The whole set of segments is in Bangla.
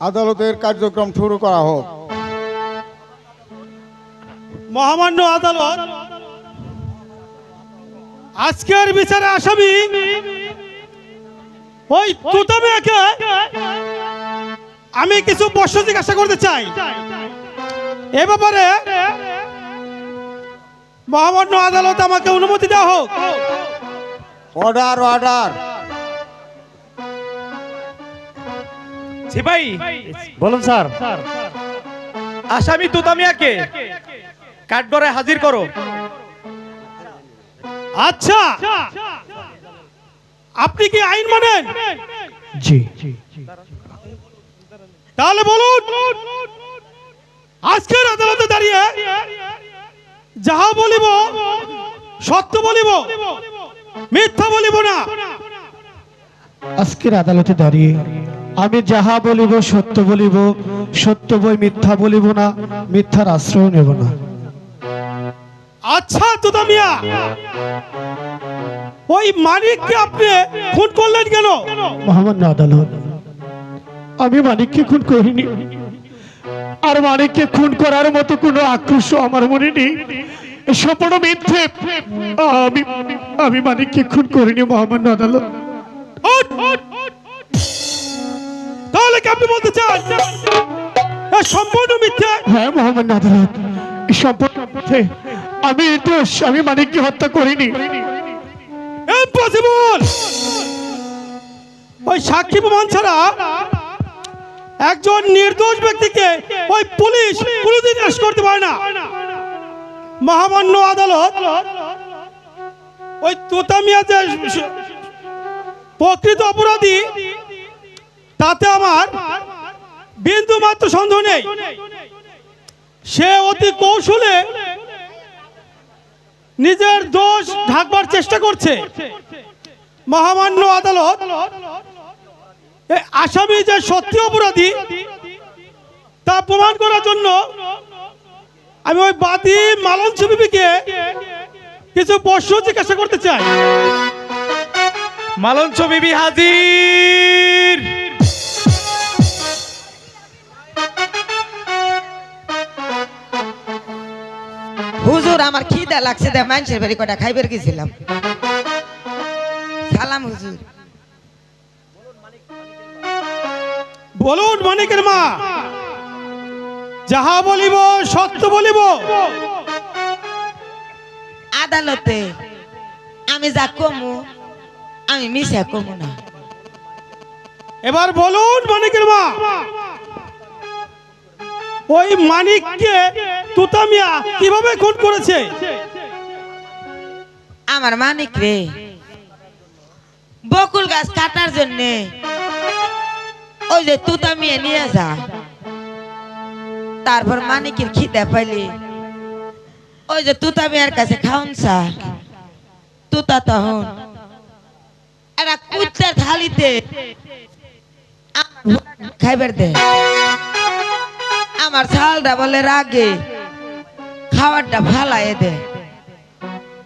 আদালতের কার্যক্রম শুরু করা হোক। মহামান্য আদালত, আজকের বিচারে আসামি ওই তুতা মিয়াকে আমি কিছু প্রশ্ন জিজ্ঞাসা করতে চাই। এ ব্যাপারে মহামান্য আদালত আমাকে অনুমতি দেওয়া হোক। Order order. সিপাহী বলুন স্যার। আসামি তুতা মিয়াকে কাঠগড়ায় হাজির করো। আচ্ছা, আপনি কি আইন মানেন? জি। তাহলে বলুন, আজকের আদালতে দাঁড়িয়ে যাহা বলিব সত্য বলিব, মিথ্যা বলিব না। আজকের আদালতে দাঁড়িয়ে আমি যাহা বলিব সত্য বলিব, সত্য বই মিথ্যা বলিব না, মিথ্যার আশ্রয় নেব না। আচ্ছা তুতা মিয়া, ওই মানিককে আপনি খুন করলেন কেন? মহামান্য আদালত, আমি মানিককে খুন করিনি, আর মানিককে খুন করার মতো কোনো আক্রোশ আমার মনে নেই। সম্পূর্ণ মিথ্যে। আমি মানিককে খুন করিনি মহামান্য আদালত। তাহলে কি আপনি বলতে চান এ সম্পূর্ণ মিথ্যে? হ্যাঁ মহামান্য আদালত, সম্পূর্ণ মিথ্যে। আমি নির্দোষ, আমি মানিককে হত্যা করিনি। ইম্পসিবল! ওই সাক্ষী প্রমাণ ছাড়া একজন নির্দোষ ব্যক্তিকে ওই পুলিশ কোনোদিন অ্যারেস্ট করতে পারে না। মহামান্য আদালত, ওই তোতা মিয়া যে প্রকৃত অপরাধী তাতে আমার বিন্দু মাত্র সন্দেহ নেই। সে অতি কৌশলে নিজের দোষ ঢাকবার চেষ্টা করছে। মহামান্য আদালত, আসামি যে সত্যি অপরাধী তা প্রমাণ করার জন্য আমি ওই বাদী মালঞ্চ বিবিকে কিছু প্রশ্ন জিজ্ঞাসা করতে চাই। মালঞ্চ বিবি হাজির। হুজুর, আমার খিদা লাগছে, দে মানুষের বাড়ি কটা খাইবার গেছিলাম। সালাম হুজুর। বলুন মানিকের মা, যাহা বলিব সত্য বলিব। আদালতে আমি যা কমু, আমি মিশা কমু না। এবার বলুন মানিকের মা, ওই মানিককে তুতা মিয়া কিভাবে খুন করেছে? আমার মানিক রে বকুল গাছ কাটার জন্য ওই যে তুতা মিয়া নিয়ে যা, তারপর মানিকের খিদে পাইলি ওই যে তুতা মিয়ার কাছে খাওন চা, তুতা তখন একটা কুত্তার থালিতে খাইবার দে। আমার ছালটা বলে রাগে খাবারটা ফালাই দে,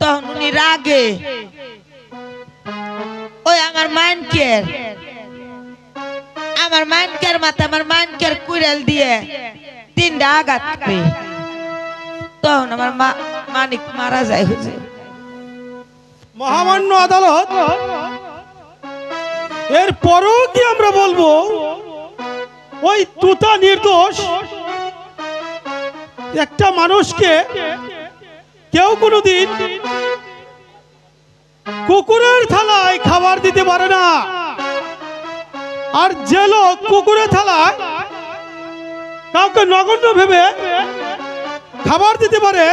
তখন উনি রাগে ওই আমার মাইনকের মাথা আমার মাইনকের কুড়াল দিয়ে 3টা আঘাত করে, তখন আমার মানিক মারা যায়। হুজুর, মহামান্য আদালত, এর পরেও কি আমরা বলবো ওই তুতা নির্দোষ? একটা মানুষকে কেউ কোনোদিন কুকুরের থালায় খাবার দিতে পারে না, আর যে লোক কুকুরের থালায় কাউকে নগণ্য ভেবে খাবার দিতে পারে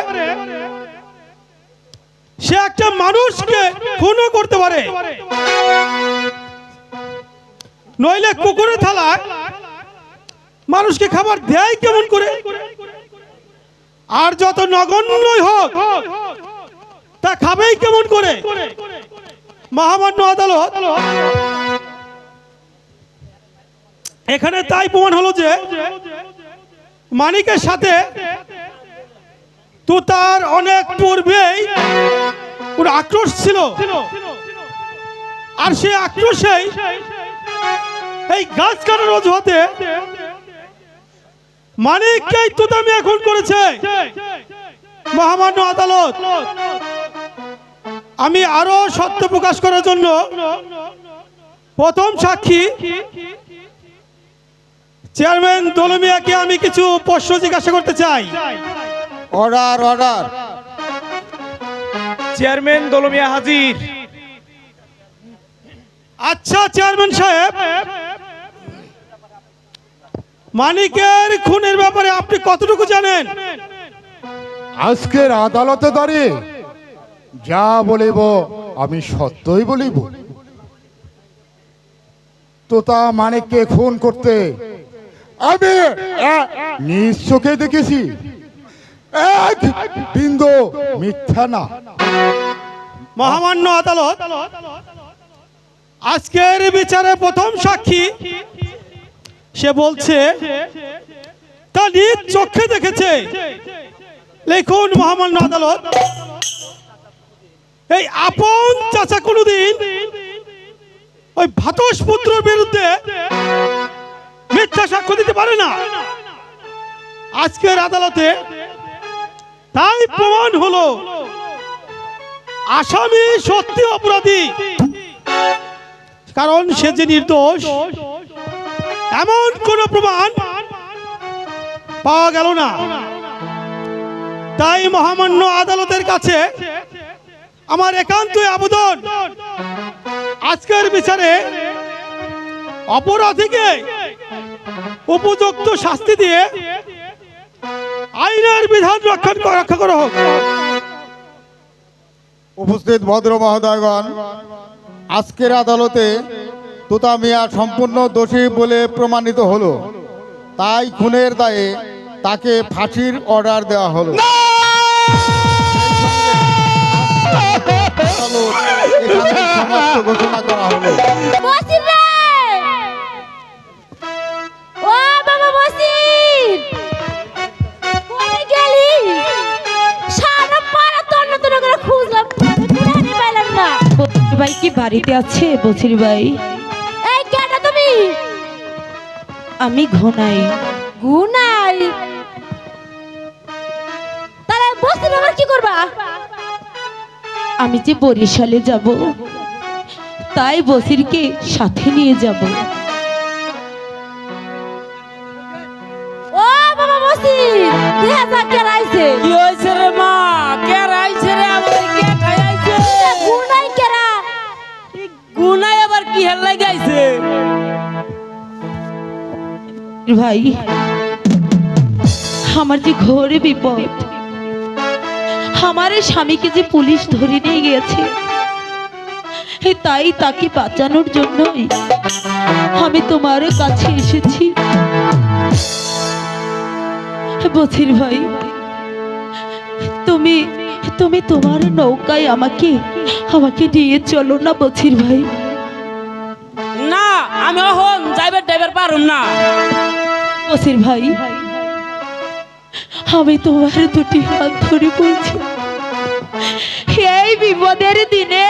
সে একটা মানুষকে খুনও করতে পারে। নইলে কুকুরের থালায় মানুষকে খাবার দেয় কেমন করে? আর যত নগণ্যই হোক তা খাবেই কেমন করে? মহামান্য আদালত, এখানে তাই প্রমাণ হলো যে মানিকের সাথে তো তার অনেক পূর্বেই ওর আক্রোশ ছিল, আর সেই আক্রোশেই এই গাছ কাটার অজুহাতে মানিককে তুতামিয়া খুন করেছে মহামান্য আদালত। আমি আরো সত্য প্রকাশ করার জন্য প্রথম সাক্ষী চেয়ারম্যান দলমিয়াকে আমি কিছু প্রশ্ন জিজ্ঞাসা করতে চাই। Order order. চেয়ারম্যান দলমিয়া হাজির। আচ্ছা চেয়ারম্যান সাহেব, মানিকের খুনের ব্যাপারে আপনি কতটুকু জানেন? আজকের আদালতে দাঁড়িয়ে যা বলিব আমি সত্যই বলিব। তোতা মানিককে খুন করতে আমি নিজ চোখে দেখেছি, এক বিন্দু মিথ্যা না। মহামান্য আদালত, আজকের বিচারে প্রথম সাক্ষী সে বলছে তা নিজ চোখে দেখেছে। লিখুন মহামান্য আদালত, এই আপন চাচা কোনদিন ওই ভাতস পুত্রের বিরুদ্ধে মিথ্যা সাক্ষ্য দিতে পারে না। আজকের আদালতে তাই প্রমাণ হলো আসামি সত্যি অপরাধী, কারণ সে যে নির্দোষ এমন কোন প্রমাণ পাওয়া গেল না। তাই মহামান্য আদালতের কাছে আমার একান্তই আবেদন, আজকের বিচারে অপরাধীকে উপযুক্ত শাস্তি দিয়ে আইনের বিধান রক্ষা করা হোক। উপস্থিত ভদ্র মহোদয়গণ, আজকের আদালতে তোতা মিয়া সম্পূর্ণ দোষী বলে প্রমাণিত হলো, তাই খুনের দায়ে তাকে ফাঁসির অর্ডার দেওয়া হলো। এখানে সমাপ্ত ঘোষণা করা হলো। বসির রে! ও বাবা বসির! কোথায় গেলি? সারা পাড়া তন্ন করে খুঁজলাম, কোথায় পেলাম না। বছির ভাই কি বাড়িতে আছে? বছির ভাই, এই কেডা তুমি? আমি ঘনাই। গুনাই? তাহলে বসির আবার কি করবা? আমি যে বরিশালে যাব, তাই বসিরকে সাথে নিয়ে যাব। ও বাবা বসির! দেখা যাক কে আইছে। কি হয়েছে রে মা? কে আইছে রে? আমাদের কে ঠাই আইছে? গুনাই কেরা? গুনাই আবার কি হেল্লা গাইছে? ভাই, আমার যে ঘোরে বিপদ, আমার এই স্বামীকে যে পুলিশ ধরে নিয়ে গেছে, তাই তাকে বাঁচানোর জন্যই আমি তোমার কাছে এসেছি। বছির ভাই, তুমি তুমি তোমার নৌকায় আমাকে নিয়ে চলো না বছির ভাই। না, আমি এখন যাইবার ড্রাইভার পারুম না। বছির ভাই, আমি তোমার দুটি হাত ধরে বলছি, এই বিপদের দিনে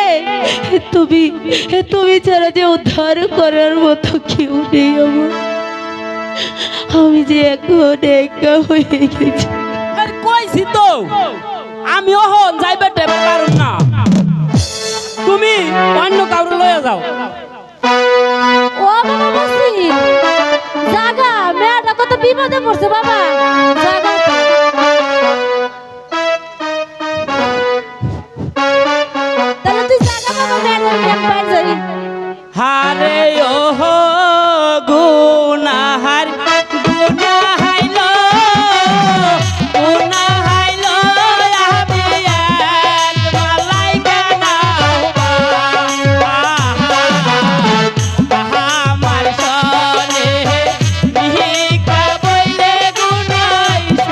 তুমি ছাড়া যে উদ্ধার করার মতো কেউ নেই আমার। আমি যে এখন একা হয়ে গেছি। আর কইছি তো আমি এখন যাইবার ড্রাইভার পারুম না, তুমি অন্য কাউরে লয়ে যাও। ও বাবা বসির! জাগা, মেয়েটা কত বিপদে পড়ছে বাবা। জাগা। তাহলে তুই জাগা বাবা, মেয়েটা নিয়ে বাইরে যাই। হারে ওহ গুনাহার গুনাহাইলো গুনাহাইলো আমি এক মালাইকা নাওবা আমার সনে মিহিকা বইলে গুনাইছে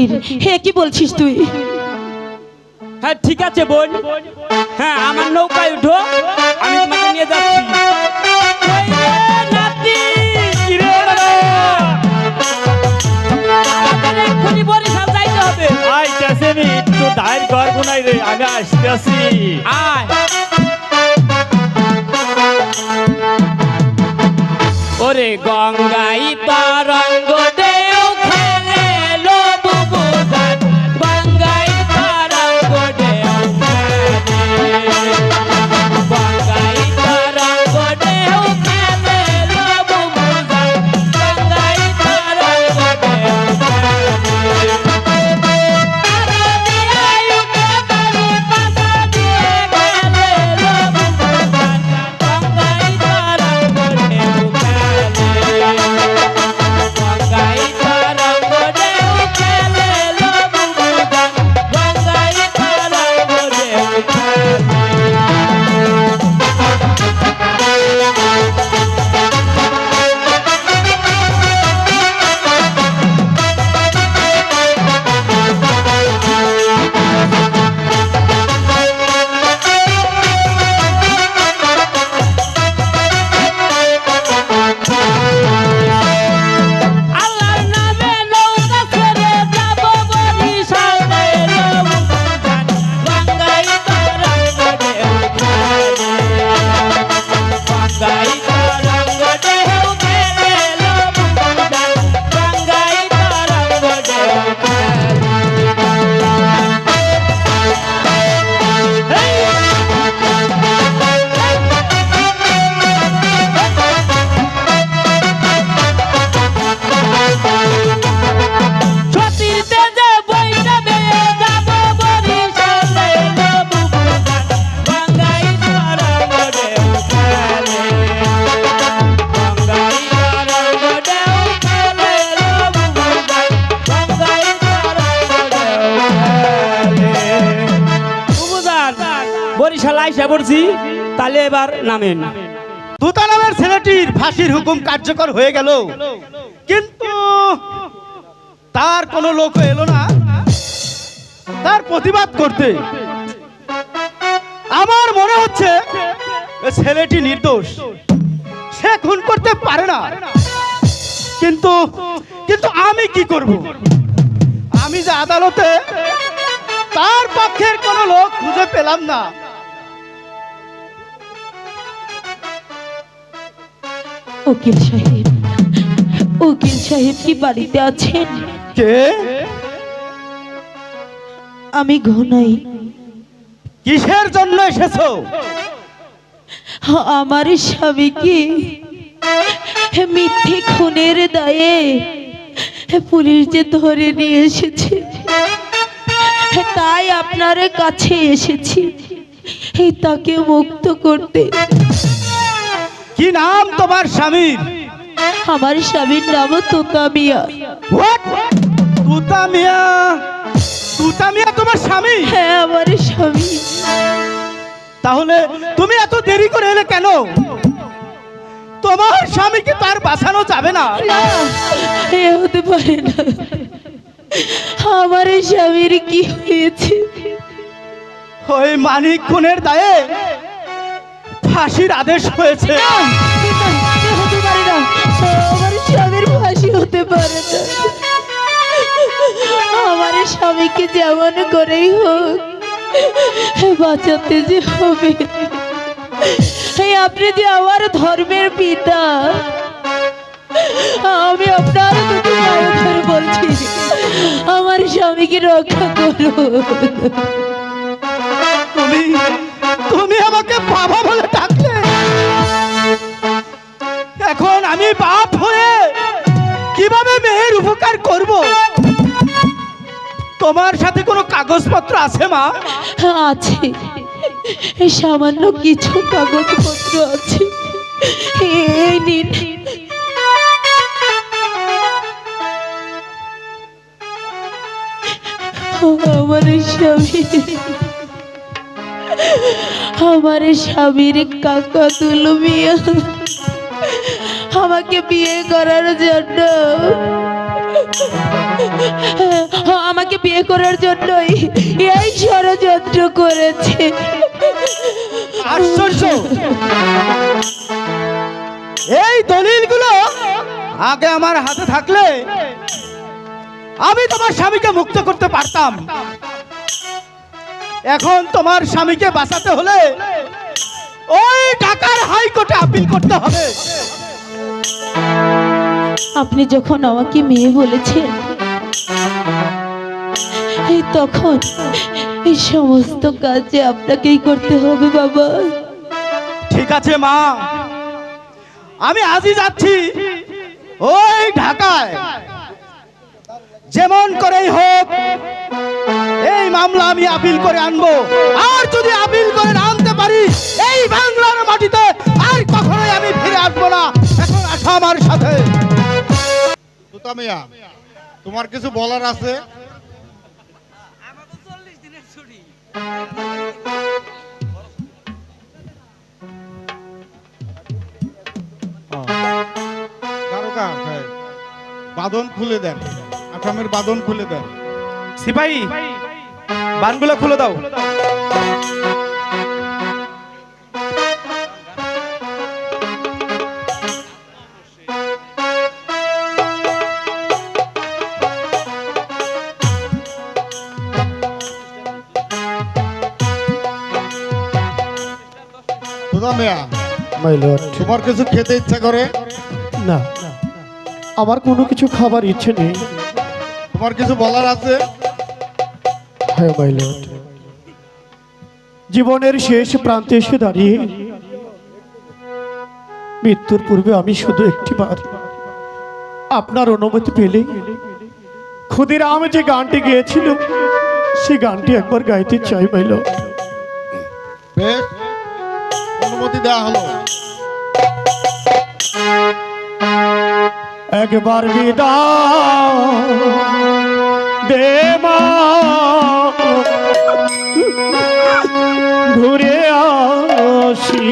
ফকির, হে কি বলছিস তুই? হ্যাঁ ঠিক আছে বোন, হ্যাঁ আমার নৌকায় উঠো, আমি তোমাকে নিয়ে যাচ্ছি। ওই রে, নাতি! আমাদের এক্ষুনি বরিশাল যাইতে হবে। আইতাছে নি একটু দায়ের ঘর গুনাই রে, আমি আসতেছি। আয়। ওরে গঙ্গাই তরঙ্গ ঢেউ খেলে লো বুবুজান, গঙ্গাই তরঙ্গ ঢেউ খেলে, গঙ্গাই তরঙ্গ ঢেউ খেলে লো বুবুজান, গঙ্গাই তরঙ্গ ঢেউ খেলে। তারা দিয়ে উঠে বাড়ি পাশা দিয়ে গেলে লো বুবুজান, গঙ্গাই তরঙ্গ ঢেউ খেলে, গঙ্গাই তরঙ্গ ঢেউ খেলে লো বুবুজান, গঙ্গাই তরঙ্গ ঢেউ আল্লাহর নামে নৌকা ছেড়ে যাব বরিশালে লো বুবুজান, গঙ্গাই তরঙ্গ ঢেউ খেলে, গঙ্গাই তরঙ্গ ঢেউ খেলে লো বুবুজান, গঙ্গাই তরঙ্গ ঢেউ সতীর তেজে বইটা বেয়ে যাব বরিশালে লো বুবুজান, গঙ্গাই তরঙ্গ ঢেউ খেলে, গঙ্গাই তরঙ্গ ঢেউ খেলে লো বুবুজান, গঙ্গাই তরঙ্গ ঢেউ খেলে। বুবুজান, বরিশাল আইসা পড়ছি, তাহলে এবার নামেন। তুতা নামের ছেলেটির ফাঁসির হুকুম কার্যকর হয়ে গেল, কিন্তু তার কোনো লোক এলো না তার প্রতিবাদ করতে। আমার মনে হচ্ছে এ ছেলেটি নির্দোষ, সে খুন করতে পারে না। কিন্তু কিন্তু আমি কি করব? আমি যে আদালতে তার পক্ষের কোনো লোক খুঁজে পেলাম না। উকিল সাহেব, উকিল সাহেব কি বাড়িতে আছেন? কে? আমি ঘনাই। কিসের জন্য এসেছো? আমার স্বামীকে মিথ্যে খুনের দায়ে পুলিশ যে ধরে নিয়ে এসেছে, তাই আপনার কাছে এসেছি তাকে মুক্ত করতে। কি নাম তোমার স্বামীর? আমার স্বামীর নাম তোতা মিয়া। What? তুতা মিয়া? তুতা মিয়া তোমার স্বামী? হ্যাঁ, আমার স্বামী। তাহলে তুমি এত দেরি করে এলে কেন? তোমার স্বামীকে তার বাঁচানো যাবে না। না, এ হতে পারে না। আমার স্বামীর কি হয়েছে? ওই মানিক খুনের দায়ে ফাঁসির আদেশ হয়েছে। না, এ হতে পারে না। আমার স্বামীর ফাঁসি হতে পারে না। আমার স্বামীকে যেমন করেই হোক বাঁচাতে যে হবে। আপনি যে আমার ধর্মের পিতা, আমি আপনার দুটো পায়ে ধরে বলছি, আমার স্বামীকে রক্ষা করো। তুমি তুমি আমাকে বাবা বলে ডাকলে, এখন আমি বাপ হয়ে কিভাবে মেয়ের উপকার করব? তোমার সাথে কোনো কাগজপত্র আছে মা? আছে, সামান্য কিছু কাগজপত্র আছে। এই নিন। আমার স্বামীর কাকা দুলু মিয়া আমাকে বিয়ে করার জন্য আমাকে বিয়ে করার জন্যই এই ষড়যন্ত্র করেছে। আশ্চর্য! এই দলিলগুলো আগে আমার হাতে থাকলে আমি তোমার স্বামীকে মুক্ত করতে পারতাম। এখন তোমার স্বামীকে বাঁচাতে হলে ওই ঢাকার হাইকোর্টে আপিল করতে হবে। আপনি যখন আমাকে মেয়ে বলেছেন, তখন এই সমস্ত কাজে আপনাকেই করতে হবে বাবা। ঠিক আছে মা, আমি আজই যাচ্ছি ওই ঢাকায়। যেমন করেই হোক এই মামলা আমি আপিল করে আনবো। আর যদি আপিল করে না আনতে পারি, এই বাংলার মাটিতে আর কখনোই আমি ফিরে আসবো না। এখন আসো আমার সাথে। তোতা মিয়া, তোমার কিছু বলার আছে? দারোগা সাহেব, বাঁধন খুলে দেন, আসামের বাঁধন খুলে দেন। সিপাহী, বানগুলো খুলে দাও। তোতা মিয়া, মাই লর্ড, তোমার কিছু খেতে ইচ্ছা করে? না, আমার কোনো কিছু খাবার ইচ্ছে নেই। তোমার কিছু বলার আছে? হ্যাঁ মাই লর্ড, জীবনের শেষ প্রান্তে এসে দাঁড়িয়ে মৃত্যুর পূর্বে আমি শুধু একটিবার আপনার অনুমতি পেলে ক্ষুদিরাম যে গানটি গেয়েছিল সেই গানটি একবার গাইতে চাই মাই লর্ড। বেশ, অনুমতি দেওয়া হলো। একবার বিদায় দে মা, ঘুরে আসি।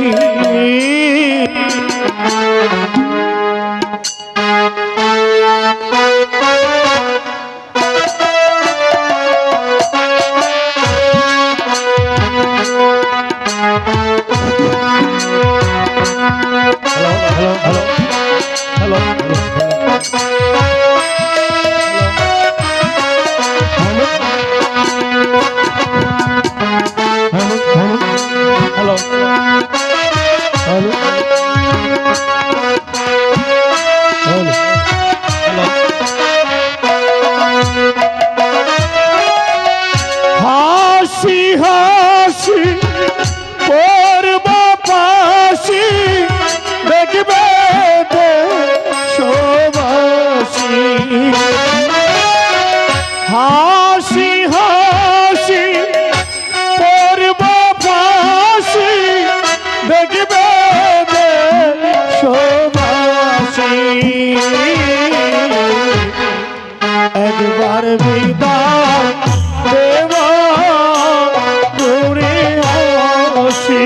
হাসি হাসি পর্ব পাশি দেখবে দেশবাসী। হাসি হাসি পর্ব পাশি দেখবে দেশবাসী। একবার বিদায় দেবা ঘুরে আসি।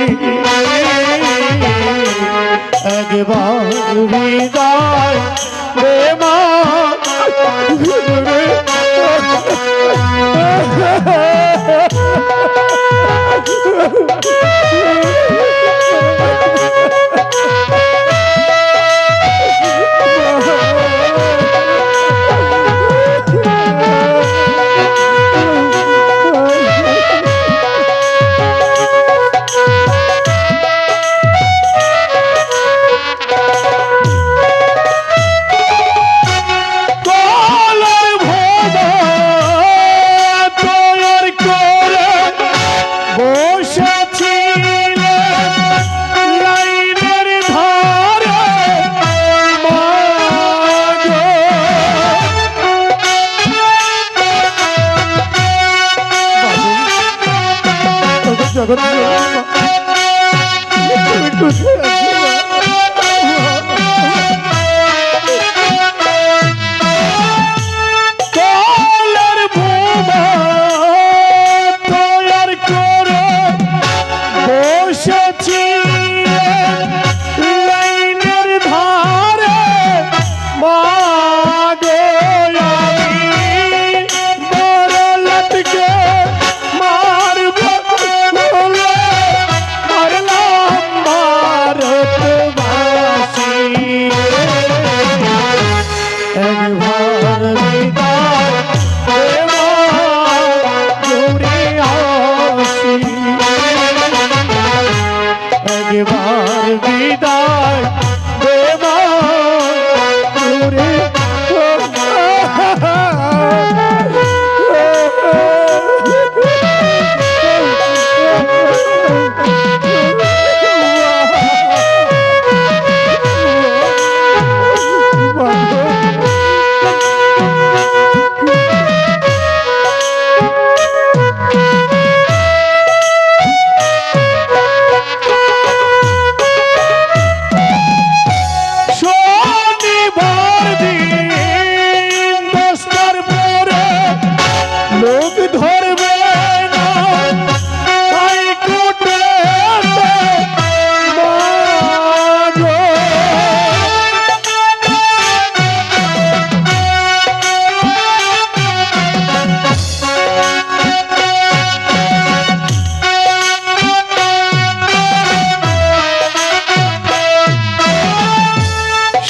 একবার বিদায় দেবা ঘুরে জগৎ কলের বোমা তৈয়ার করে বসেছি লাইনের ধারে মা গো একবার বিদায় দেবা দূরে শনিবার দিন 10টার পরে লোক ধরবে না হাইকোর্টে মাগো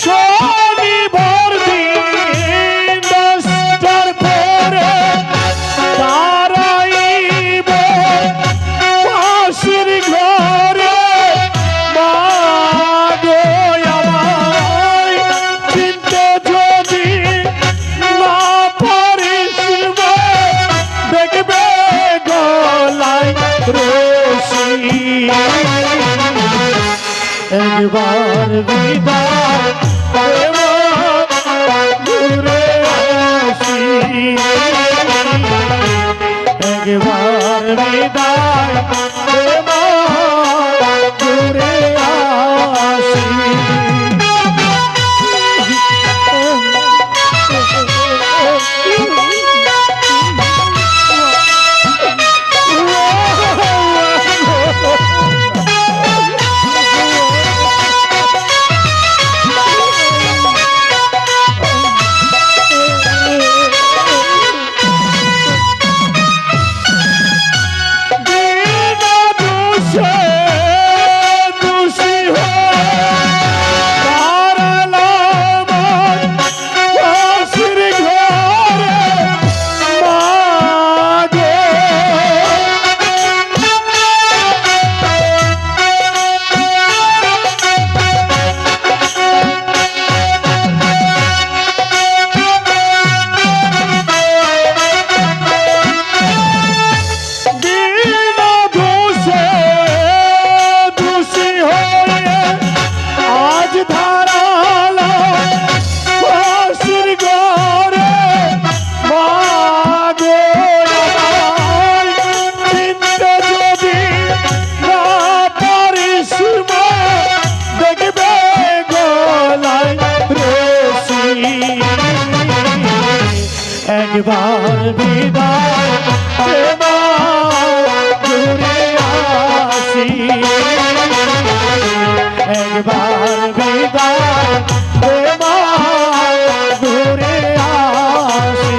শনিবার দিন 10টার পরে দাঁড়াইব ফাঁসির ঘরে মাগো আমায় চিনতে যদি না পারিস দেখবে গলায় রশি একবার বিদায় দেবা দূরে আসি একবার বিদায় দেবা দূরে আসি বিনা দোষে দোষী হয়ে দাঁড়ালাম ফাঁসির ঘরে মাগো বিনা দোষে দোষী হয়ে আজ ধারালাম ফাঁসির ঘরে মাগো আমায় চিনতে যদি না পারিস দেখবে গলায় রশি একবার বিদায় দেবা দূরে আসি একবার বিদায় দেবা দূরে আসি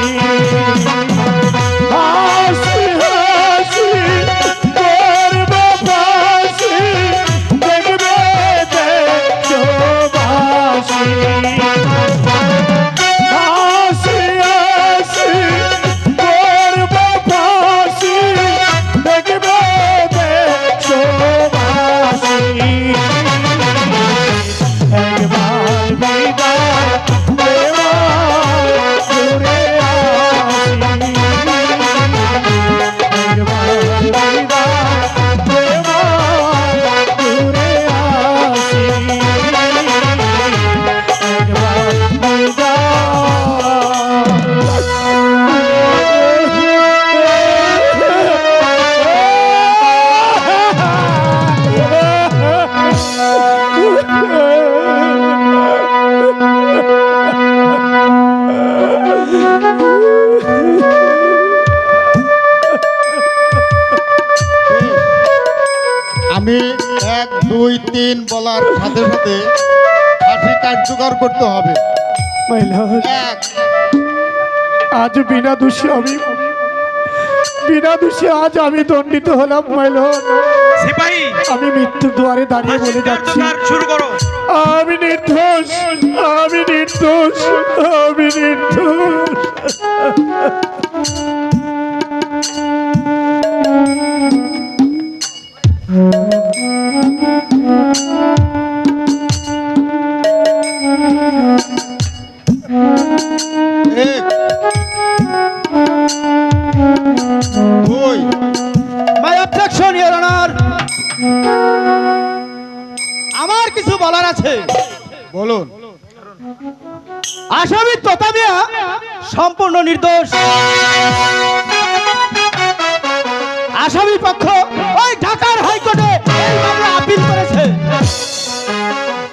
হাসি হাসি করবে ফাঁসি দেখবে দেশবাসী হাসি হাসি করবে ফাঁসি দেখবে দেশবাসী একবার বিদায় দেবা দূরে আসি একবার বিদায় দেবা দূরে আসি একবার আমি 1 2 3 বলার সাথে সাথে ফাঁসি কার্যকর করতে হবে। এক, আজ বিনা দোষে আজ আমি দণ্ডিত হলাম মাইলন। সিপাহী আমি মৃত্যুর দুয়ারে দাঁড়িয়ে বলে যাচ্ছি শুরু করো। আমি নির্দোষ আমি নির্দোষ আমি নির্দোষ এক, দুই, মাই অবজেকশন ইওর অনার, আমার কিছু বলার আছে। বলুন। আসামি তোতা মিয়া সম্পূর্ণ নির্দোষ। আসামি পক্ষ ওই ঢাকার হাইকোর্টে এই মামলা আপিল করেছে।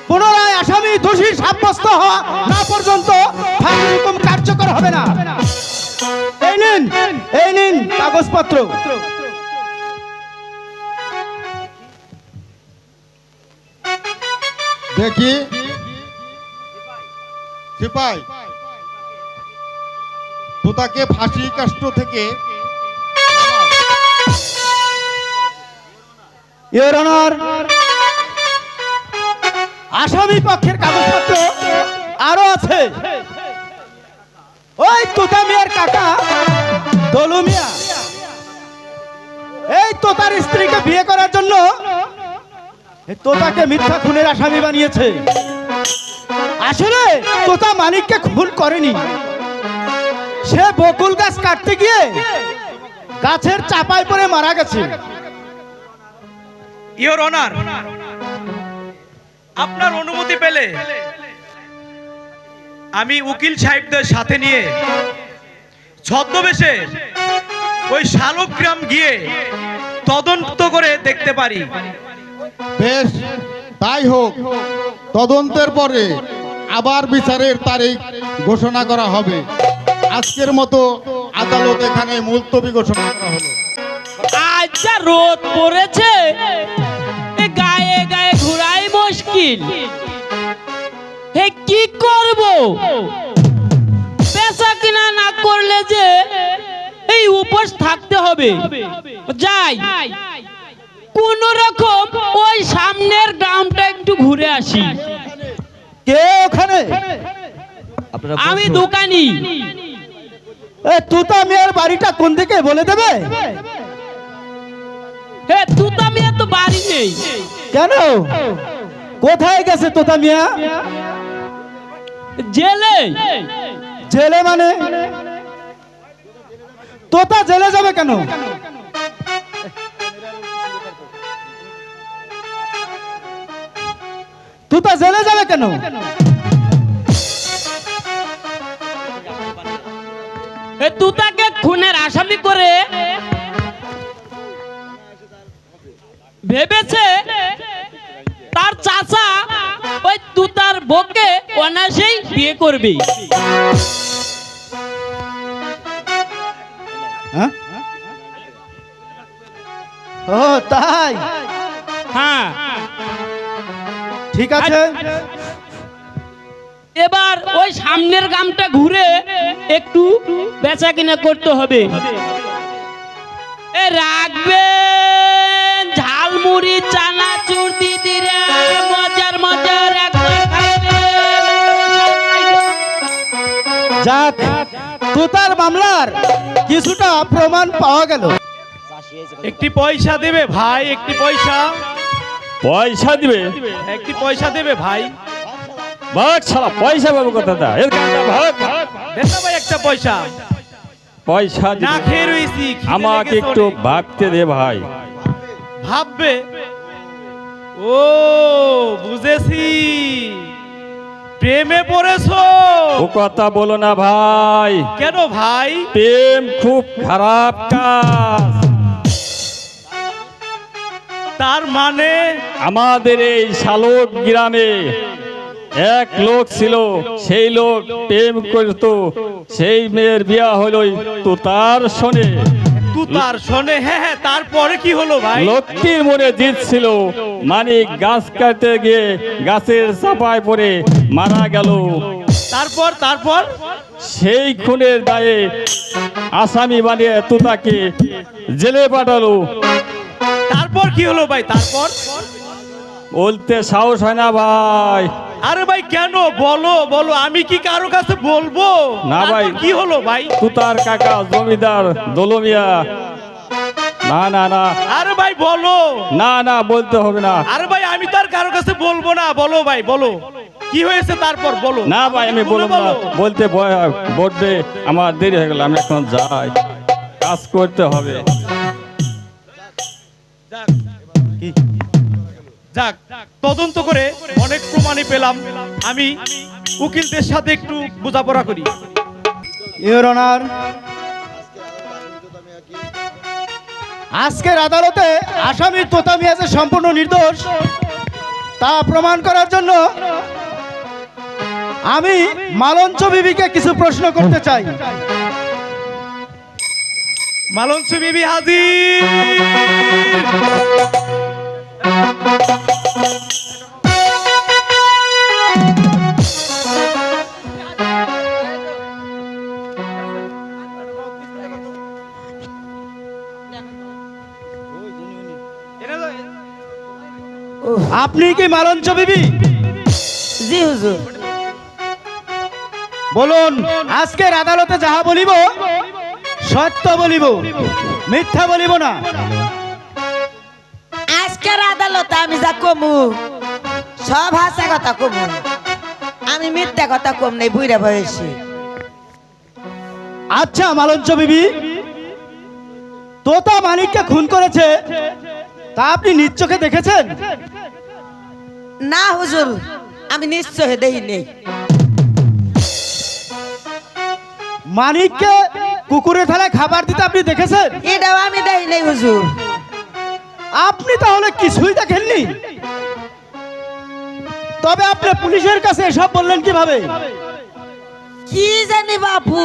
পুনরায় আসামি দোষী সাব্যস্ত হওয়া না পর্যন্ত ফাঁসির হুকুম কার্যকর হবে না। এই নিন কাগজপত্র। দেখি সিপাই, তোতাকে ফাঁসি কাষ্ট থেকে নামাও। ইওর অনার, আসামি পক্ষের কাগজপত্র আরো আছে। ওই তোতা মিয়ার কাকা দলু মিয়া এই তোতার স্ত্রীকে বিয়ে করার জন্য এই তোতাকে মিথ্যা খুনের আসামি বানিয়েছে। আসলে তোতা মানিককে খুন করেনি, সে বকুল গাছ কাটতে গিয়ে গাছের চাপায় পড়ে মারা গেছে। ইওর অনার, আপনার অনুমতি পেলে আমি উকিল সাহেবদের সাথে নিয়ে ছদ্মবেশে ওই শালগ্রাম গিয়ে তদন্ত করে দেখতে পারি। বেশ, তাই হোক। তদন্তের পরে আবার বিচারের তারিখ ঘোষণা করা হবে। আজকের মতো আদালত এখানে মুলতবি ঘোষণা করা হলো। আজ যা রোদ পড়েছে, এ গায়ে গায়ে ঘোরাই মুশকিল। হে কি করব? পেশা কিনা না করলে যে এই উপোস থাকতে হবে। যাই, কোন রকম ওই সামনের গ্রামটা একটু ঘুরে আসি। কে ওখানে? আমি দোকানি। তুতা মিয়ার বাড়িটা কোন দিকে বলে দেবে? হে তুতা মিয়া তো বাড়ি নেই। কেন? কোথায় গেছে তোতা মিয়া? জেলে। জেলে মানে? তোতা জেলে যাবে কেন? তোতা জেলে যাবে কেন? এ তুতাকে খুনের আসামি করে ভেবেছে তার চাচা ওই তুতার বউকে অনায়াসেই বিয়ে করবে। হ্যাঁ? ও তাই? হ্যাঁ, ঠিক আছে। এবার ওই সামনের গ্রামটা ঘুরে একটু বেচা কিনা করতে হবে। এ রাখবেন ঝালমুড়ি চানাচুর দিদিরা, মজার মজার একবার খাইবেন। যাক, তোতার মামলার কিছুটা প্রমাণ পাওয়া গেল। একটি পয়সা দেবে ভাই, একটি পয়সা, পয়সা দিবে? একটি পয়সা দেবে ভাই। ভাগ শালা, পয়সা পাবো কথা দা, এর কান্দা ভাগ। দেন না ভাই একটা পয়সা, পয়সা না দিবে? খেয়ে রয়েছি, খিদে আমাকে লেগেছে একটু অনেক। ভাবতে দে ভাই। ভাববে? ও বুঝেছি, প্রেমে পড়েছো। ও কথা বলো না ভাই, কেন ভাই? প্রেম খুব খারাপ কাজ। তার মানে? আমাদের এই শালক গ্রামে এক লোক ছিল, সেই লোক প্রেম করত, সেই মেয়ের বিয়া হলো তো তার শোনে। তুতার শোনে? হ্যাঁ হ্যাঁ, তারপরে কি হলো ভাই? লোকটির মনে জিত ছিল, মানে গাছ কাটতে গিয়ে গাছের চাপায় পড়ে মারা গেল। তারপর? তারপর? সেই খুনের দায়ে আসামি বানিয়ে তুতাকে জেলে পাঠালো। তারপর কি হলো ভাই? তারপর বলতে সাহস হয় না ভাই। আরে ভাই কেন? বলো বলো, আমি কি কারো কাছে বলবো? না ভাই। তারপর কি হলো ভাই? তুতার কাকা জমিদার দলমিয়া না না না আরে ভাই বলো। না না বলতে হবে না। আরে ভাই আমি তো আর কারো কাছে বলবো না, বলো ভাই বলো কি হয়েছে তারপর বলো। না ভাই আমি খুলে বলবো না, বলতে বলবে আমার দেরি হয়ে গেল, আমি এখন যাই, কাজ করতে হবে। যাক, তদন্ত করে অনেক প্রমাণই পেলাম, আমি উকিলদের সাথে একটু বোঝাপড়া করি। ইওর অনার, আজকের আদালতে আসামির তোতা মিয়া যে সম্পূর্ণ নির্দোষ তা প্রমাণ করার জন্য আমি মালঞ্চ বিবিকে কিছু প্রশ্ন করতে চাই। মালঞ্চ বিবি হাজির। আপনি কি মালঞ্চ বিবি? জি হুজুর। বলুন, আজকের আদালতে যাহা বলিব সত্য বলিব, মিথ্যা বলিব না। আজকের আদালতে আমি যা কমু সব হাসা কথা কমু, আমি মিথ্যা কথা কম নেই বুইরা বয়সী। আচ্ছা মালঞ্চ বিবি, তোতা মানিককে খুন করেছে তা আপনি নিজ চোখে দেখেছেন? না হুজুর, আমি নিশ্চয় দেই নেই। মানিককে কুকুরের থালায় খাবার দিতে আপনি দেখেছেন? এটাও আমি দেই নেই হুজুর। আপনি তাহলে কিছুই দেখেননি? তবে আপনি পুলিশের কাছে এসব বললেন কিভাবে? কি জানি বাপু,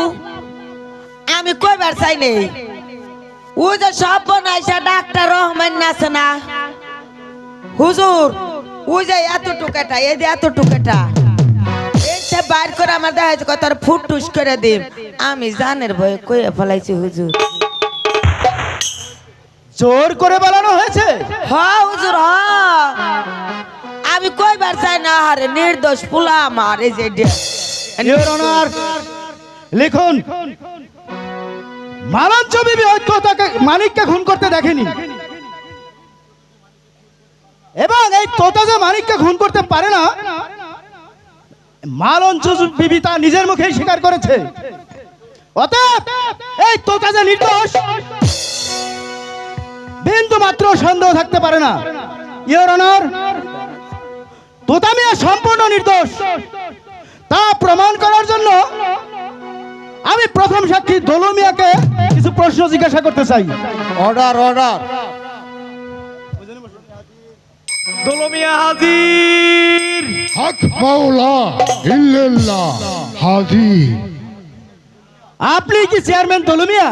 আমি কইবার চাই নেই। ও যে সব বনাইছে ডাক্তার রহমান আছে না হুজুর, ও যে এত টুকাটা, এই যে এত টুকাটা এইটা বাইর করে আমার দেখা যাচ্ছে কত ফুটুস করে দিম, আমি জানের ভয়ে কইয়া ফেলাইছি হুজুর। জোর করে বলানো হয়েছে? হ হুজুর হ, আমি কইবার চাই না, আরে নির্দোষ পুলা আমার এই যে ইওর অনার, লিখুন মালঞ্চ বিবি ওই তোতাকে মানিককে খুন করতে দেখেনি, এবং এই তোতা যে মানিককে খুন করতে পারে না মালঞ্চ বিবি তা নিজের মুখেই স্বীকার করেছে। অতএব এই তোতা যে নির্দোষ বিন্দু মাত্র সন্দেহ থাকতে পারে না। ইওর অনার, তোতা মিয়া সম্পূর্ণ নির্দোষ তা প্রমাণ করার জন্য আমি প্রথম সাক্ষী দলু মিয়াকে কিছু প্রশ্ন জিজ্ঞাসা করতে চাই। Order order. দোলমিয়া হাজির। হক মাওলা ইল্লাল্লাহ হাজির। আপনি কি চেয়ারম্যান দলু মিয়া?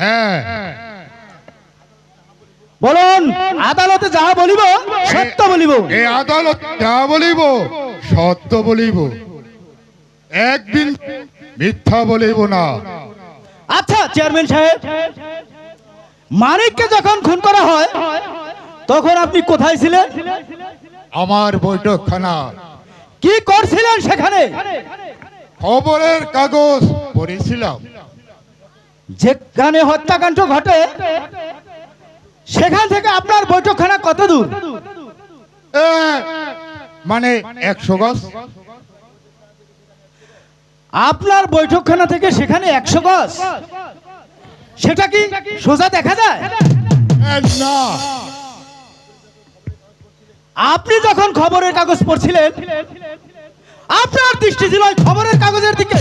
হ্যাঁ, বলুন, আদালতে যাহা বলিব সত্য বলিব। এই আদালত যা বলিব সত্য বলিব, একদিন মিথ্যা বলিব না। আচ্ছা চেয়ারম্যান সাহেব, মানিককে যখন খুন করা হয় তখন আপনি কোথায় ছিলেন? আমার বৈঠকখানা। কি করছিলেন সেখানে? খবরের কাগজ পড়েছিলাম। যেখানে হত্যাকাণ্ড ঘটে সেখান থেকে আপনার বৈঠকখানা কত দূর? মানে 100 গজ। আপনার বৈঠকখানা থেকে সেখানে 100 গজ? সেটা কি সোজা দেখা যায়? না, আপনি যখন খবরের কাগজ পড়ছিলেন আপনার দৃষ্টি ছিল ওই খবরের কাগজের দিকে।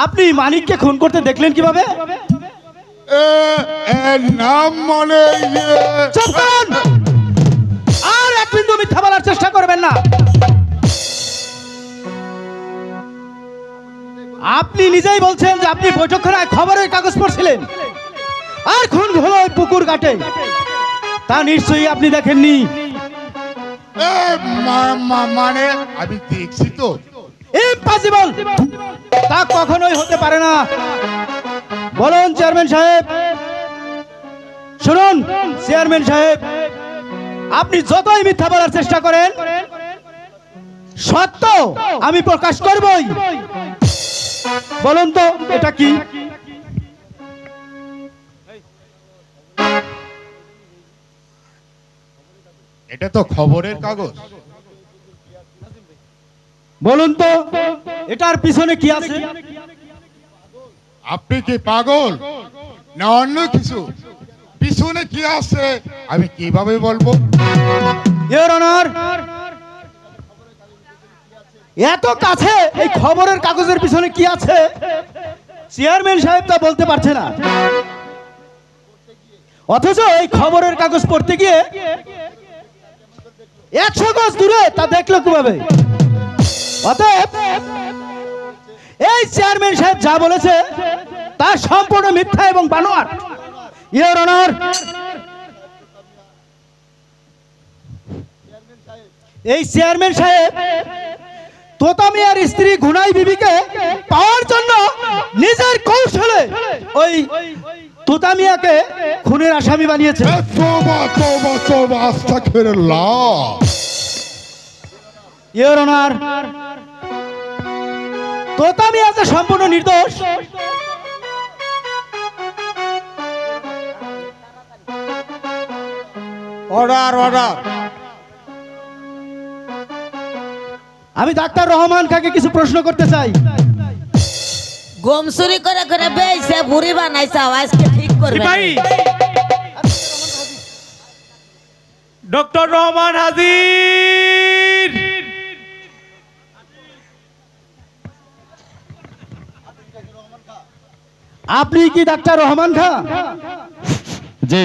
আপনি মানিককে খুন করতে দেখলেন কিভাবে? নাম মানে চুপ করুন! আর এক বিন্দু মিথ্যা বলার চেষ্টা করবেন না। আপনি নিজেই বলছেন যে আপনি বৈঠকখানায় খবরের কাগজ পড়ছিলেন আর খুন হলো ওই পুকুর ঘাটে, তা নিশ্চয়ই আপনি দেখেননি। মানে আমি দেখছি তো। ইম্পসিবল, তা কখনোই হতে পারে না। বলুন চেয়ারম্যান সাহেব। শুনুন চেয়ারম্যান সাহেব, আপনি যতই মিথ্যা বলার চেষ্টা করেন সত্য আমি প্রকাশ করবই। বলুন তো এটা কি? এটা তো খবরের কাগজ। বলুন তো এটার পিছনে কি আছে? আপনি কি পাগল না অন্য কিছু? পিছনে কি আছে আমি কিভাবে বলবো? ইওর অনার, এত কাছে এই খবরের কাগজের পিছনে কি আছে চেয়ারম্যান সাহেব তা বলতে পারছে না, অথচ এই খবরের কাগজ পড়তে গিয়ে 100 গজ দূরে তা দেখলো কিভাবে? অতএব এই চেয়ারম্যান সাহেব যা বলেছে তা সম্পূর্ণ মিথ্যা এবং বানোয়াট। ইওর অনার, এই চেয়ারম্যান সাহেব তোতা মিয়ার স্ত্রী গুনাই বিবিকে পাওয়ার জন্য নিজের কৌশলে ওই তোতা মিয়াকে খুনের আসামি বানিয়েছে। তোবা তোবা তোবা, আস্তাগফিরুল্লাহ। ইওর অনার, তোতা মিয়া যে সম্পূর্ণ নির্দোষ অর্ডার অর্ডার। আমি ডাক্তার রহমান খাকে কিছু প্রশ্ন করতে চাই। গম চুরি করে করে বেইছে বুড়ি বানাইছে, আজকে ঠিক করবে। সিপাহী ডক্টর রহমান হাজির। আপনি কি ডাক্তার রহমান খা? জি।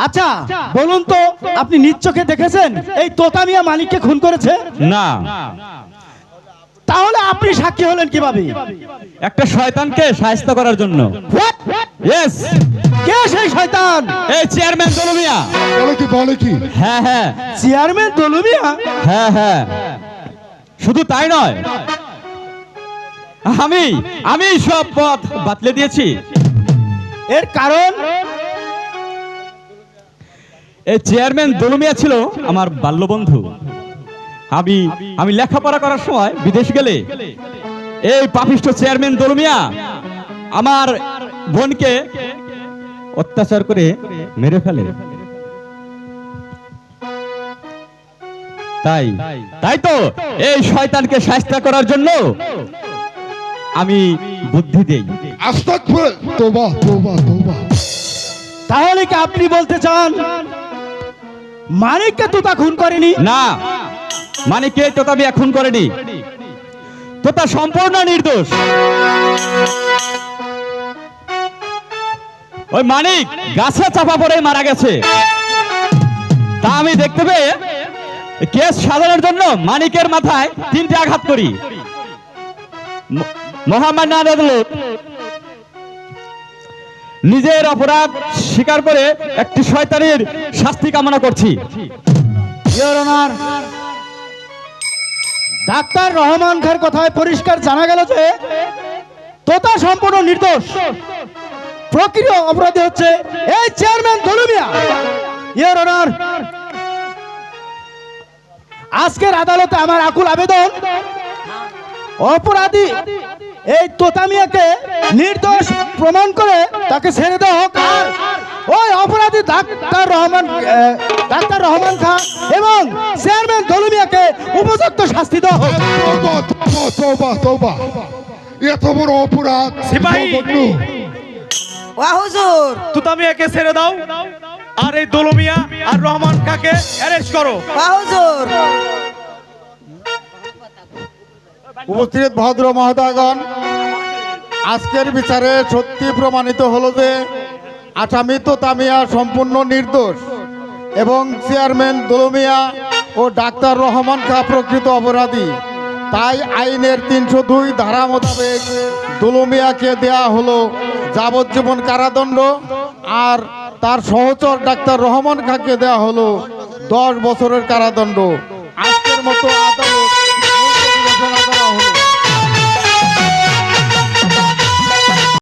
আচ্ছা বলুন তো, আপনি নিজ চোখে দেখেছেন এই তোতা মিয়া মানিককে খুন করেছে? না, তাহলে আপনি সাক্ষী হলেন কিভাবে? একটা শয়তানকে শায়েস্তা করার জন্য। ইয়েস, কে সেই শয়তান? এই চেয়ারম্যান দলু মিয়া। বলে কি? হ্যাঁ হ্যাঁ চেয়ারম্যান দলু মিয়া? হ্যাঁ হ্যাঁ, শুধু তাই নয়, আমি সব পথ বাতলে দিয়েছি। এর কারণ? এই চেয়ারম্যান দলু মিয়া ছিল আমার বাল্যবন্ধু। আমি লেখাপড়া করার সময় বিদেশ গেলে এই পাপিষ্ঠ চেয়ারম্যান দলু মিয়া আমার বোনকে অত্যাচার করে মেরে ফেলে। তাই তো এই শয়তানকে শায়েস্তা করার জন্য আমি বুদ্ধি দেই। আস্তাগফির, তোবা তোবা তোবা। তাহলে কি আপনি বলতে চান মানিককে তোতা খুন করেনি? না, মানিককে তোতা আমি খুন করেনি, তোতা সম্পূর্ণ নির্দোষ। ওই মানিক গাছে চাপা পড়ে মারা গেছে। তা আমি দেখতে পেয়ে কেস সাজানোর জন্য মানিকের মাথায় 3টে আঘাত করি। মহামান্য আদালত নিজের অপরাধ স্বীকার করে একটি শয়তানের শাস্তি কামনা করছি। ইওর অনার, ডাক্তার রহমান খার কথায় পরিষ্কার জানা গেল যে তোতা সম্পূর্ণ নির্দোষ। প্রকৃত অপরাধী হচ্ছে এই chairman Dolu Miah. Your honour, আজকের আদালতে আমার আকুল আবেদন, অপরাধী এই তোতা মিয়াকে নির্দোষ প্রমাণ করে তাকে ছেড়ে দেওয়া হোক, আর ওই অপরাধী ডাক্তার রহমান খান এবং চেয়ারম্যান দলু মিয়াকে উপযুক্ত শাস্তি দেওয়া হোক। তোবা তোবা তোবা তোবা, এত বড় অপরাধ। সিপাহী! জঘন্য। ওয়া হুজুর, তোতা মিয়াকে ছেড়ে দাও, আর এই দলু মিয়া আর রহমান খাকে অ্যারেস্ট করো। ওয়া হুজুর। উপস্থিত ভদ্র মহোদয়গণ, আজকের বিচারে সত্যি প্রমাণিত হলো যে আসামি তোতা মিয়া সম্পূর্ণ নির্দোষ এবং চেয়ারম্যান দলু মিয়া ও ডাক্তার রহমান খা প্রকৃত অপরাধী। তাই আইনের 302 ধারা মোতাবেক দলু মিয়াকে দেয়া হলো যাবজ্জীবন কারাদণ্ড, আর তার সহচর ডাক্তার রহমান খাকে দেয়া হলো 10 বছরের কারাদণ্ড। আজকের মতো